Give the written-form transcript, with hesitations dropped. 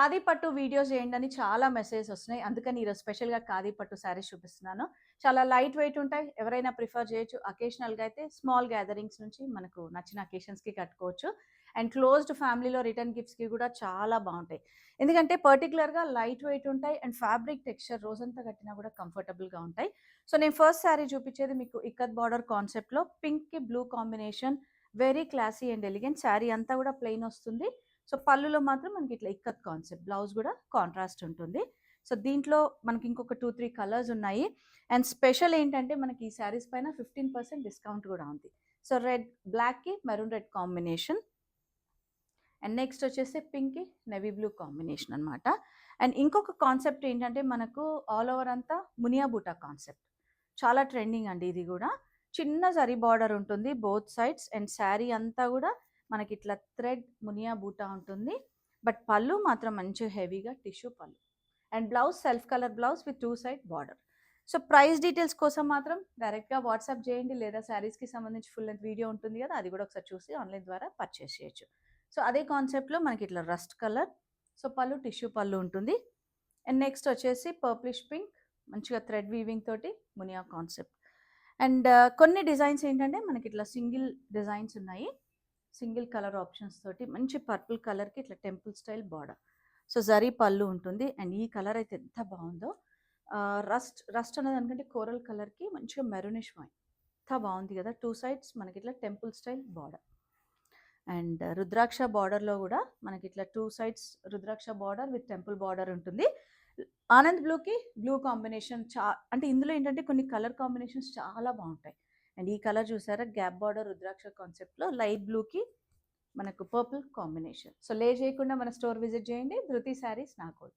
ఖాదీ పట్టు వీడియోస్ చేయండి అని చాలా మెసేజెస్ వస్తున్నాయి. అందుకని ఈరోజు స్పెషల్‌గా ఖాదీ పట్టు శారీస్ చూపిస్తున్నాను. చాలా లైట్ వెయిట్ ఉంటాయి. ఎవరైనా ప్రిఫర్ చేయొచ్చు. అకేషనల్‌గా అయితే స్మాల్ గ్యాదరింగ్స్ నుంచి మనకు నచ్చిన అకేషన్స్‌కి కట్టుకోవచ్చు. అండ్ క్లోజ్డ్ ఫ్యామిలీలో రిటర్న్ గిఫ్ట్స్‌కి కూడా చాలా బావుంటాయి. ఎందుకంటే పర్టిక్యులర్‌గా లైట్ వెయిట్ ఉంటాయి అండ్ ఫ్యాబ్రిక్ టెక్స్చర్ రోజంతా కట్టినా కూడా కంఫర్టబుల్‌గా ఉంటాయి. సో, నేను ఫస్ట్ శారీ చూపించేది మీకు ఇక్కత్ బార్డర్ కాన్సెప్ట్‌లో పింక్‌కి blue combination very classy and elegant. Sari అంతా కూడా ప్లెయిన్ వస్తుంది. సో, పళ్ళులో మాత్రం మనకి ఇట్లా ఇక్కత్ కాన్సెప్ట్. బ్లౌజ్ గూడా కాంట్రాస్ట్ ఉంటుంది. సో, దీంట్లో మనకి ఇంకొక 2, 3 కలర్స్ ఉన్నాయి. అండ్ స్పెషల్ ఏంటంటే మనకి ఈ శారీస్ పైన 15% డిస్కౌంట్ గూడా ఉంది. సో, బ్లాక్‌కి maroon red combination. And next వచ్చేసి పింక్‌కి నేవీ బ్లూ కాంబినేషన్ అనమాట. అండ్ ఇంకొక కాన్సెప్ట్ ఏంటంటే మనకు ఆల్ ఓవర్ అంతా మునియా బూటా కాన్సెప్ట్. చాలా ట్రెండింగ్ అండి ఇది గూడా. చిన్న జరీ బార్డర్ ఉంటుంది బోత్ సైడ్స్ అండ్ శారీ అంతా గూడా మనకిట్లా థ్రెడ్ మునియా బూటా ఉంటుంది. బట్ పళ్ళు మాత్రం మంచిగా హెవీగా టిష్యూ పళ్ళు. And blouse self colour blouse with 2 side border. So, price details కోసం మాత్రం డైరెక్ట్‌గా వాట్సాప్ చేయండి. లేదా శారీస్‌కి సంబంధించి ఫుల్ లెంగ్త్ వీడియో ఉంటుంది గదా! అది గూడా ఒకసారి చూసి ఆన్‌లైన్ ద్వారా పర్చేస్ చేయొచ్చు. సో, అదే కాన్సెప్ట్‌లో మనకి ఇట్లా రస్ట్ కలర్. సో, పళ్ళు టిష్యూ పళ్ళు ఉంటుంది. అండ్ నెక్స్ట్ వచ్చేసి పర్ప్లిష్ పింక్ మంచిగా థ్రెడ్ వీవింగ్ తోటి మునియా కాన్సెప్ట్. అండ్ కొన్ని డిజైన్స్ ఏంటంటే మనకి ఇట్లా సింగిల్ డిజైన్స్ ఉన్నాయి. సింగిల్ కలర్ ఆప్షన్స్ తోటి మంచి పర్పుల్ కలర్‌కి ఇట్లా temple style border. So, zari పళ్ళు ఉంటుంది. అండ్ ఈ కలర్ అయితే ఎంత బావుందో. రస్ట్ రస్ట్ అనేదానికంటే కోరల్ కలర్‌కి మంచిగా మెరూనిష్ వైన్. ఎంత బావుంది గదా! 2 సైడ్స్ మనకిట్లా temple style border. And rudraksha బార్డర్‌లో గూడా మనకిట్లా 2 sides rudraksha border with temple border ఉంటుంది. ఆనంద్ బ్లూకి బ్లూ కాంబినేషన్ అంటే ఇందులో ఏంటంటే కొన్ని కలర్ కాంబినేషన్స్ చాలా బావుంటాయి. అండ్ ఈ కలర్ చూసారా గ్యాప్ బార్డర్ రుద్రాక్ష కాన్సెప్ట్‌లో లైట్ బ్లూకి మనకు పర్పుల్ కాంబినేషన్. సో, లేట్ చేయకుండా మన స్టోర్ విజిట్ చేయండి. ధృతి శారీస్ నాగోల్.